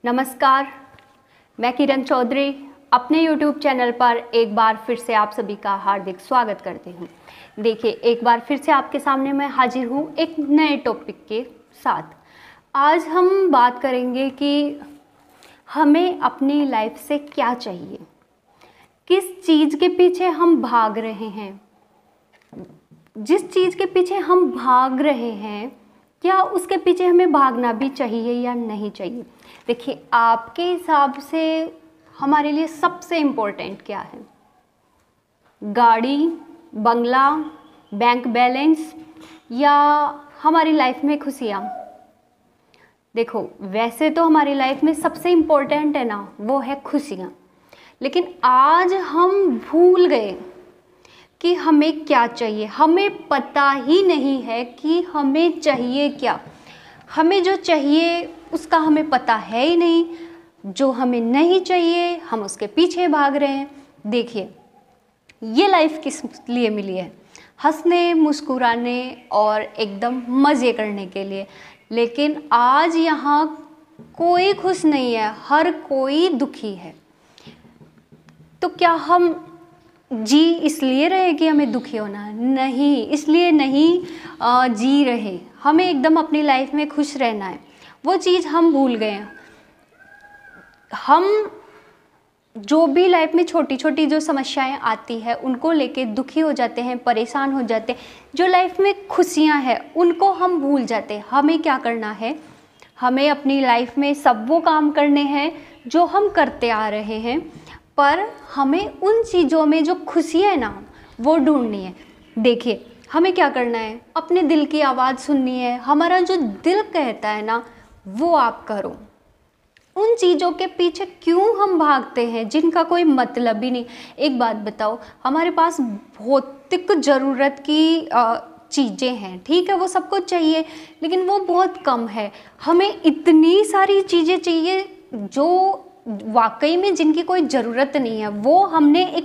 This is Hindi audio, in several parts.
नमस्कार, मैं किरण चौधरी अपने YouTube चैनल पर एक बार फिर से आप सभी का हार्दिक स्वागत करती हूँ। देखिए, एक बार फिर से आपके सामने मैं हाजिर हूँ एक नए टॉपिक के साथ। आज हम बात करेंगे कि हमें अपनी लाइफ से क्या चाहिए, किस चीज़ के पीछे हम भाग रहे हैं, जिस चीज़ के पीछे हम भाग रहे हैं क्या उसके पीछे हमें भागना भी चाहिए या नहीं चाहिए। देखिए, आपके हिसाब से हमारे लिए सबसे इम्पोर्टेंट क्या है? गाड़ी, बंगला, बैंक बैलेंस या हमारी लाइफ में खुशियाँ? देखो, वैसे तो हमारी लाइफ में सबसे इम्पोर्टेंट है ना, वो है खुशियाँ। लेकिन आज हम भूल गए कि हमें क्या चाहिए। हमें पता ही नहीं है कि हमें चाहिए क्या। हमें जो चाहिए उसका हमें पता है ही नहीं। जो हमें नहीं चाहिए हम उसके पीछे भाग रहे हैं। देखिए, ये लाइफ किस लिए मिली है? हंसने, मुस्कुराने और एकदम मज़े करने के लिए। लेकिन आज यहाँ कोई खुश नहीं है, हर कोई दुखी है। तो क्या हम जी इसलिए रहे कि हमें दुखी होना है? नहीं, इसलिए नहीं जी रहे। हमें एकदम अपनी लाइफ में खुश रहना है। वो चीज़ हम भूल गए हैं। हम जो भी लाइफ में छोटी छोटी जो समस्याएं आती है उनको लेके दुखी हो जाते हैं, परेशान हो जाते हैं। जो लाइफ में खुशियां हैं उनको हम भूल जाते हैं। हमें क्या करना है? हमें अपनी लाइफ में सब वो काम करने हैं जो हम करते आ रहे हैं, पर हमें उन चीज़ों में जो खुशी है ना वो ढूंढनी है। देखिए, हमें क्या करना है? अपने दिल की आवाज़ सुननी है। हमारा जो दिल कहता है ना वो आप करो। उन चीज़ों के पीछे क्यों हम भागते हैं जिनका कोई मतलब ही नहीं। एक बात बताओ, हमारे पास भौतिक ज़रूरत की चीज़ें हैं, ठीक है, वो सबको चाहिए, लेकिन वो बहुत कम है। हमें इतनी सारी चीज़ें चाहिए जो वाकई में जिनकी कोई ज़रूरत नहीं है। वो हमने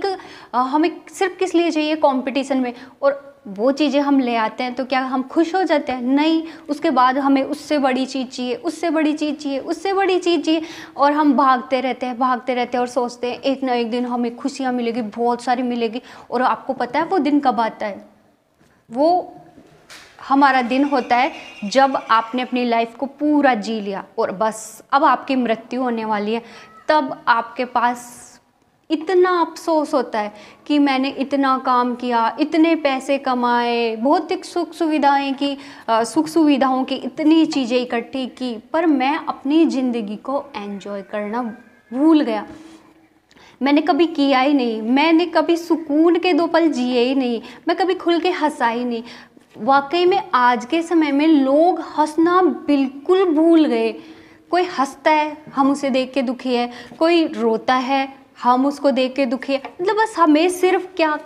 हमें सिर्फ किस लिए चाहिए? कंपटीशन में। और वो चीज़ें हम ले आते हैं तो क्या हम खुश हो जाते हैं? नहीं, उसके बाद हमें उससे बड़ी चीज़ चाहिए, उससे बड़ी चीज़ चाहिए, उससे बड़ी चीज़ चाहिए, और हम भागते रहते हैं और सोचते हैं एक ना एक दिन हमें खुशियाँ मिलेगी, बहुत सारी मिलेगी। और आपको पता है वो दिन कब आता है? वो हमारा दिन होता है जब आपने अपनी लाइफ को पूरा जी लिया और बस अब आपकी मृत्यु होने वाली है। तब आपके पास इतना अफसोस होता है कि मैंने इतना काम किया, इतने पैसे कमाए, भौतिक सुख सुविधाओं की इतनी चीज़ें इकट्ठी की, पर मैं अपनी ज़िंदगी को एंजॉय करना भूल गया। मैंने कभी किया ही नहीं, मैंने कभी सुकून के 2 पल जिए ही नहीं, मैं कभी खुल के हंसा ही नहीं। वाकई में आज के समय में लोग हंसना बिल्कुल भूल गए। कोई हंसता है हम उसे देख के दुखी है, कोई रोता है हम उसको देख के दुखी है। मतलब बस हमें सिर्फ क्या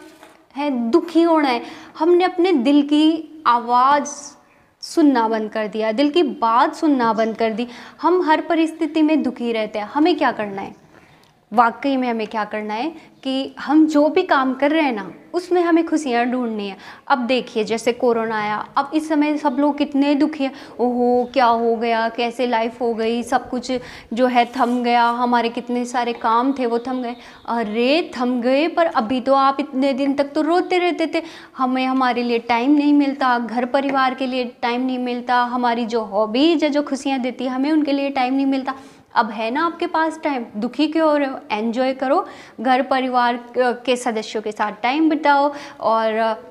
है? दुखी होना है। हमने अपने दिल की आवाज़ सुनना बंद कर दिया, दिल की बात सुनना बंद कर दी। हम हर परिस्थिति में दुखी रहते हैं। हमें क्या करना है? वाकई में हमें क्या करना है कि हम जो भी काम कर रहे हैं ना उसमें हमें खुशियाँ ढूंढनी है। अब देखिए, जैसे कोरोना आया, अब इस समय सब लोग कितने दुखी हैं। ओहो, क्या हो गया, कैसे लाइफ हो गई, सब कुछ जो है थम गया, हमारे कितने सारे काम थे वो थम गए। अरे थम गए, पर अभी तो आप इतने दिन तक तो रोते रहते थे। हमें हमारे लिए टाइम नहीं मिलता, घर परिवार के लिए टाइम नहीं मिलता, हमारी जो हॉबीज है जो खुशियाँ देती है हमें उनके लिए टाइम नहीं मिलता। अब है ना आपके पास टाइम, दुखी क्यों हो रहे हो? एंजॉय करो, घर परिवार के सदस्यों के साथ टाइम बिताओ, और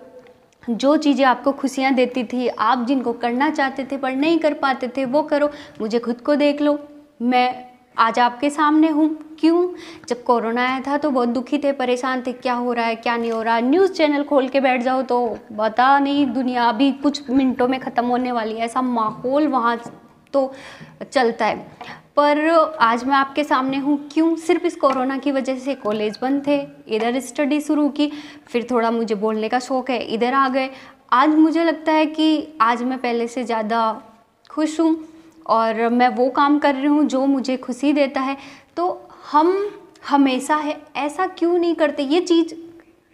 जो चीज़ें आपको खुशियाँ देती थी, आप जिनको करना चाहते थे पर नहीं कर पाते थे, वो करो। मुझे खुद को देख लो, मैं आज आपके सामने हूँ। क्यों? जब कोरोना आया था तो बहुत दुखी थे, परेशान थे, क्या हो रहा है क्या नहीं हो रहा। न्यूज़ चैनल खोल के बैठ जाओ तो बता नहीं, दुनिया अभी कुछ मिनटों में ख़त्म होने वाली है, ऐसा माहौल वहाँ तो चलता है। पर आज मैं आपके सामने हूँ। क्यों? सिर्फ इस कोरोना की वजह से कॉलेज बंद थे, इधर स्टडी शुरू की, फिर थोड़ा मुझे बोलने का शौक़ है, इधर आ गए। आज मुझे लगता है कि आज मैं पहले से ज़्यादा खुश हूँ और मैं वो काम कर रही हूँ जो मुझे खुशी देता है। तो हम हमेशा है ऐसा क्यों नहीं करते? ये चीज़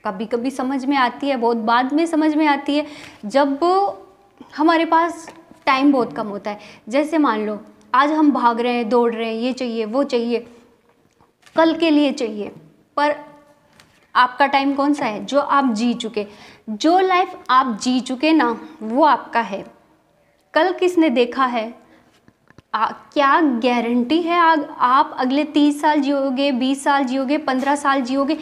कभी कभी समझ में आती है, बहुत बाद में समझ में आती है, जब हमारे पास टाइम बहुत कम होता है। जैसे मान लो आज हम भाग रहे हैं, दौड़ रहे हैं, ये चाहिए वो चाहिए, कल के लिए चाहिए, पर आपका टाइम कौन सा है? जो आप जी चुके, जो लाइफ आप जी चुके ना, वो आपका है। कल किसने देखा है? क्या गारंटी है आप अगले 30 साल जियोगे, 20 साल जियोगे, 15 साल जियोगे,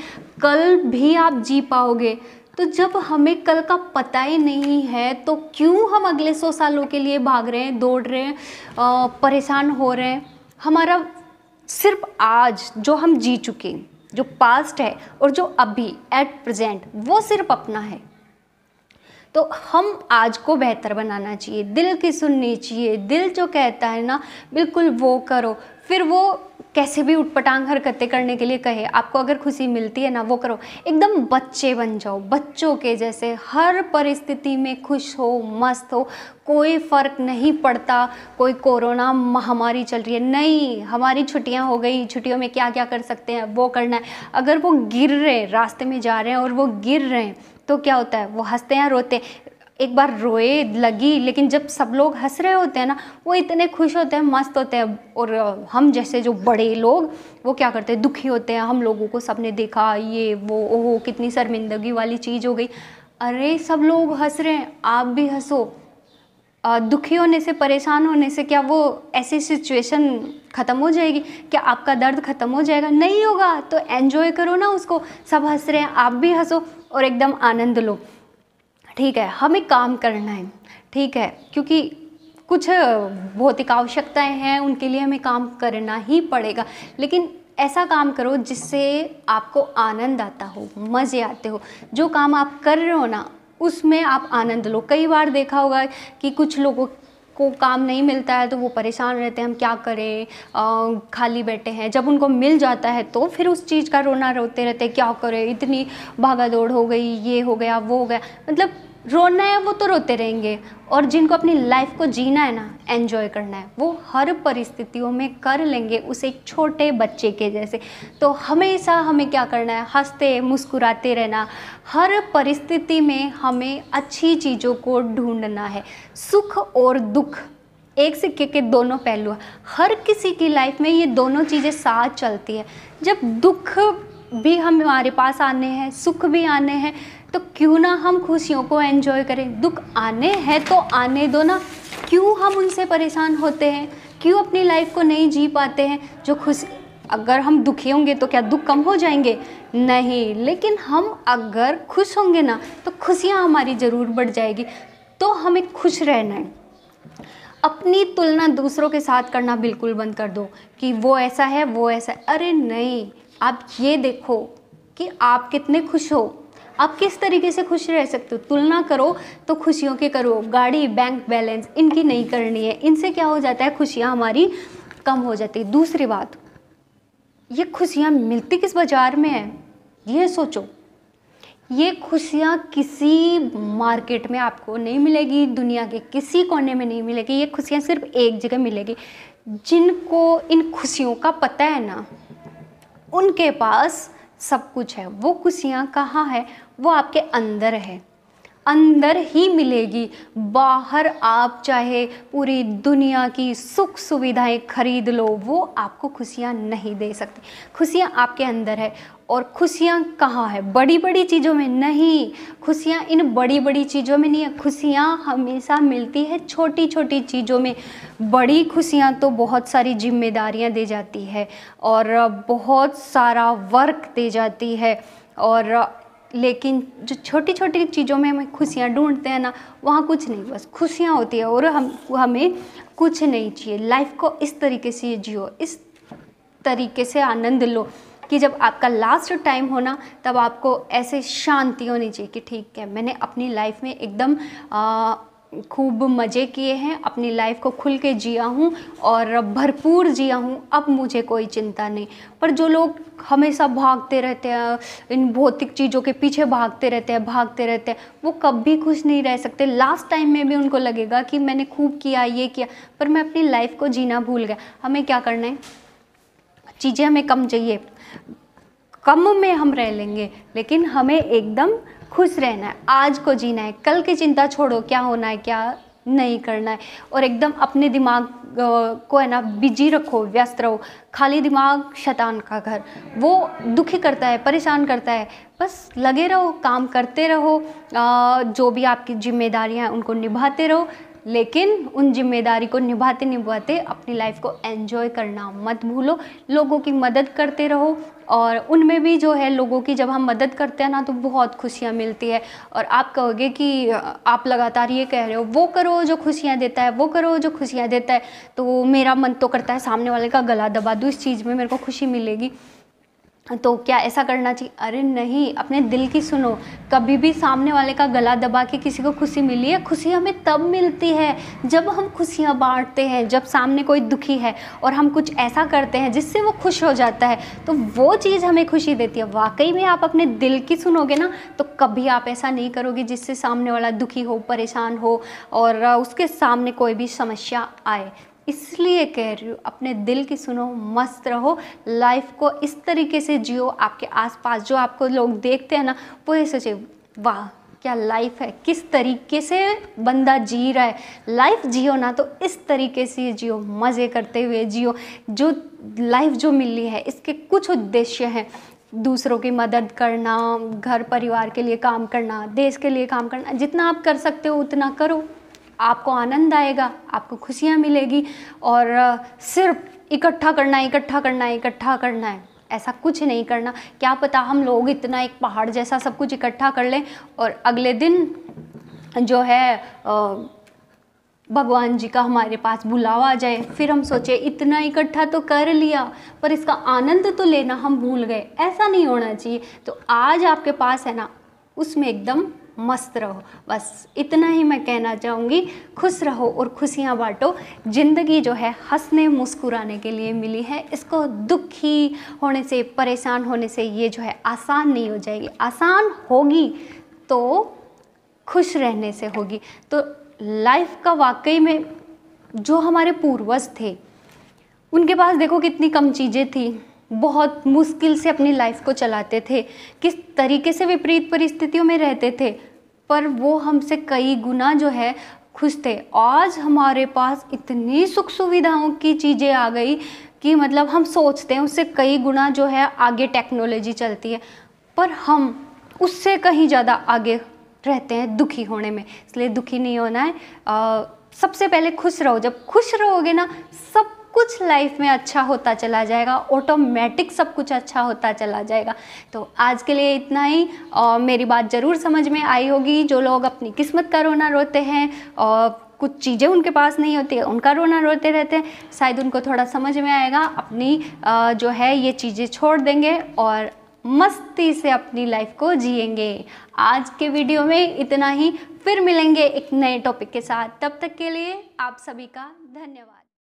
कल भी आप जी पाओगे? तो जब हमें कल का पता ही नहीं है तो क्यों हम अगले 100 सालों के लिए भाग रहे हैं, दौड़ रहे हैं, परेशान हो रहे हैं? हमारा सिर्फ आज जो हम जी चुके, जो पास्ट है और जो अभी एट प्रेजेंट, वो सिर्फ अपना है। तो हम आज को बेहतर बनाना चाहिए, दिल की सुननी चाहिए। दिल जो कहता है ना, बिल्कुल वो करो। फिर वो कैसे भी उटपटांग हरकतें करने के लिए कहे, आपको अगर खुशी मिलती है ना, वो करो। एकदम बच्चे बन जाओ, बच्चों के जैसे, हर परिस्थिति में खुश हो, मस्त हो, कोई फ़र्क नहीं पड़ता। कोई कोरोना महामारी चल रही है, नहीं, हमारी छुट्टियां हो गई, छुट्टियों में क्या क्या कर सकते हैं वो करना है। अगर वो गिर रहे हैं, रास्ते में जा रहे हैं और वो गिर रहे हैं, तो क्या होता है? वो हंसते हैं, रोते हैं। एक बार रोए लगी, लेकिन जब सब लोग हंस रहे होते हैं ना, वो इतने खुश होते हैं, मस्त होते हैं। और हम जैसे जो बड़े लोग, वो क्या करते हैं? दुखी होते हैं। हम लोगों को सबने देखा, ये वो, ओहो कितनी शर्मिंदगी वाली चीज़ हो गई। अरे सब लोग हंस रहे हैं, आप भी हंसो। दुखी होने से, परेशान होने से क्या वो ऐसी सिचुएशन ख़त्म हो जाएगी? क्या आपका दर्द ख़त्म हो जाएगा? नहीं होगा। तो एन्जॉय करो ना उसको। सब हंस रहे हैं, आप भी हंसो और एकदम आनंद लो। ठीक है, हमें काम करना है, ठीक है, क्योंकि कुछ भौतिक आवश्यकताएं हैं, उनके लिए हमें काम करना ही पड़ेगा। लेकिन ऐसा काम करो जिससे आपको आनंद आता हो, मज़े आते हो। जो काम आप कर रहे हो ना, उसमें आप आनंद लो। कई बार देखा होगा कि कुछ लोगों को काम नहीं मिलता है तो वो परेशान रहते हैं, हम क्या करें, खाली बैठे हैं। जब उनको मिल जाता है तो फिर उस चीज़ का रोना रोते रहते हैं, क्या करें, इतनी भागा दौड़ हो गई, ये हो गया, वो हो गया। मतलब रोना है वो तो रोते रहेंगे। और जिनको अपनी लाइफ को जीना है ना, एंजॉय करना है, वो हर परिस्थितियों में कर लेंगे, उसे एक छोटे बच्चे के जैसे। तो हमेशा हमें क्या करना है? हंसते मुस्कुराते रहना। हर परिस्थिति में हमें अच्छी चीज़ों को ढूंढना है। सुख और दुख एक सिक्के के दोनों पहलू हैं। हर किसी की लाइफ में ये दोनों चीज़ें साथ चलती है। जब दुख भी हमारे पास आने हैं, सुख भी आने हैं, तो क्यों ना हम खुशियों को एंजॉय करें। दुख आने हैं तो आने दो ना, क्यों हम उनसे परेशान होते हैं? क्यों अपनी लाइफ को नहीं जी पाते हैं? जो खुश, अगर हम दुखी होंगे तो क्या दुख कम हो जाएंगे? नहीं। लेकिन हम अगर खुश होंगे ना, तो खुशियाँ हमारी ज़रूर बढ़ जाएगी। तो हमें खुश रहना है। अपनी तुलना दूसरों के साथ करना बिल्कुल बंद कर दो कि वो ऐसा है, वो ऐसा है। अरे नहीं, आप ये देखो कि आप कितने खुश हो, आप किस तरीके से खुश रह सकते हो। तुलना करो तो खुशियों की करो। गाड़ी, बैंक बैलेंस, इनकी नहीं करनी है। इनसे क्या हो जाता है? खुशियाँ हमारी कम हो जाती है। दूसरी बात, ये खुशियाँ मिलती किस बाज़ार में है, ये सोचो। ये खुशियाँ किसी मार्केट में आपको नहीं मिलेगी, दुनिया के किसी कोने में नहीं मिलेगी। ये खुशियाँ सिर्फ एक जगह मिलेगी। जिनको इन खुशियों का पता है ना, उनके पास सब कुछ है। वो खुशियाँ कहाँ है? वो आपके अंदर है, अंदर ही मिलेगी। बाहर आप चाहे पूरी दुनिया की सुख सुविधाएं खरीद लो, वो आपको खुशियाँ नहीं दे सकती। खुशियाँ आपके अंदर है। और खुशियाँ कहाँ है? बड़ी बड़ी चीज़ों में नहीं। खुशियाँ इन बड़ी बड़ी चीज़ों में नहीं है। खुशियाँ हमेशा मिलती है छोटी छोटी चीज़ों में। बड़ी खुशियाँ तो बहुत सारी जिम्मेदारियाँ दे जाती है और बहुत सारा वर्क दे जाती है। और लेकिन जो छोटी छोटी चीज़ों में हमें खुशियाँ ढूंढते हैं ना, वहाँ कुछ नहीं, बस खुशियाँ होती है। और हमें कुछ नहीं चाहिए। लाइफ को इस तरीके से जियो, इस तरीके से आनंद लो कि जब आपका लास्ट टाइम हो ना, तब आपको ऐसे शांति होनी चाहिए कि ठीक है, मैंने अपनी लाइफ में एकदम खूब मज़े किए हैं, अपनी लाइफ को खुल के जिया हूँ और भरपूर जिया हूँ, अब मुझे कोई चिंता नहीं। पर जो लोग हमेशा भागते रहते हैं, इन भौतिक चीज़ों के पीछे भागते रहते हैं, वो कभी खुश नहीं रह सकते। लास्ट टाइम में भी उनको लगेगा कि मैंने खूब किया, ये किया, पर मैं अपनी लाइफ को जीना भूल गया। हमें क्या करना है? चीज़ें हमें कम चाहिए, कम में हम रह लेंगे, लेकिन हमें एकदम खुश रहना है। आज को जीना है, कल की चिंता छोड़ो, क्या होना है क्या नहीं करना है। और एकदम अपने दिमाग को है ना बिजी रखो, व्यस्त रहो। खाली दिमाग शैतान का घर, वो दुखी करता है, परेशान करता है। बस लगे रहो, काम करते रहो, जो भी आपकी जिम्मेदारियां हैं उनको निभाते रहो, लेकिन उन जिम्मेदारी को निभाते निभाते अपनी लाइफ को एंजॉय करना मत भूलो। लोगों की मदद करते रहो, और उनमें भी जो है लोगों की जब हम मदद करते हैं ना तो बहुत खुशियाँ मिलती है। और आप कहोगे कि आप लगातार ये कह रहे हो वो करो जो खुशियाँ देता है, वो करो जो खुशियाँ देता है, तो मेरा मन तो करता है सामने वाले का गला दबा दूँ, इस चीज़ में मेरे को खुशी मिलेगी। तो क्या ऐसा करना चाहिए? अरे नहीं, अपने दिल की सुनो। कभी भी सामने वाले का गला दबा के किसी को खुशी मिली है? खुशी हमें तब मिलती है जब हम खुशियाँ बांटते हैं, जब सामने कोई दुखी है और हम कुछ ऐसा करते हैं जिससे वो खुश हो जाता है, तो वो चीज़ हमें खुशी देती है। वाकई में आप अपने दिल की सुनोगे ना तो कभी आप ऐसा नहीं करोगे जिससे सामने वाला दुखी हो, परेशान हो और उसके सामने कोई भी समस्या आए। इसलिए कह रही हूँ, अपने दिल की सुनो, मस्त रहो, लाइफ को इस तरीके से जियो। आपके आसपास जो आपको लोग देखते हैं ना वो ये सोचे वाह क्या लाइफ है, किस तरीके से बंदा जी रहा है। लाइफ जियो ना तो इस तरीके से जियो, मज़े करते हुए जियो। जो लाइफ जो मिली है इसके कुछ उद्देश्य हैं, दूसरों की मदद करना, घर परिवार के लिए काम करना, देश के लिए काम करना। जितना आप कर सकते हो उतना करो, आपको आनंद आएगा, आपको खुशियाँ मिलेगी। और सिर्फ इकट्ठा करना है, इकट्ठा करना है, इकट्ठा करना है, ऐसा कुछ नहीं करना। क्या पता हम लोग इतना एक पहाड़ जैसा सब कुछ इकट्ठा कर लें और अगले दिन जो है भगवान जी का हमारे पास बुलावा आ जाए, फिर हम सोचे इतना इकट्ठा तो कर लिया पर इसका आनंद तो लेना हम भूल गए। ऐसा नहीं होना चाहिए। तो आज आपके पास है ना, उसमें एकदम मस्त रहो। बस इतना ही मैं कहना चाहूँगी। खुश रहो और खुशियाँ बांटो। ज़िंदगी जो है हंसने मुस्कुराने के लिए मिली है, इसको दुखी होने से, परेशान होने से ये जो है आसान नहीं हो जाएगी। आसान होगी तो खुश रहने से होगी। तो लाइफ का वाकई में जो हमारे पूर्वज थे उनके पास देखो कितनी कम चीज़ें थी, बहुत मुश्किल से अपनी लाइफ को चलाते थे, किस तरीके से विपरीत परिस्थितियों में रहते थे, पर वो हमसे कई गुना जो है खुश थे। आज हमारे पास इतनी सुख सुविधाओं की चीज़ें आ गई कि मतलब हम सोचते हैं उससे कई गुना जो है आगे टेक्नोलॉजी चलती है, पर हम उससे कहीं ज़्यादा आगे रहते हैं दुखी होने में। इसलिए दुखी नहीं होना है। सबसे पहले खुश रहो। जब खुश रहोगे ना सब कुछ लाइफ में अच्छा होता चला जाएगा, ऑटोमेटिक सब कुछ अच्छा होता चला जाएगा। तो आज के लिए इतना ही। मेरी बात ज़रूर समझ में आई होगी। जो लोग अपनी किस्मत का रोना रोते हैं और कुछ चीज़ें उनके पास नहीं होती है, उनका रोना रोते रहते हैं, शायद उनको थोड़ा समझ में आएगा। अपनी जो है ये चीज़ें छोड़ देंगे और मस्ती से अपनी लाइफ को जिएंगे। आज के वीडियो में इतना ही। फिर मिलेंगे एक नए टॉपिक के साथ। तब तक के लिए आप सभी का धन्यवाद।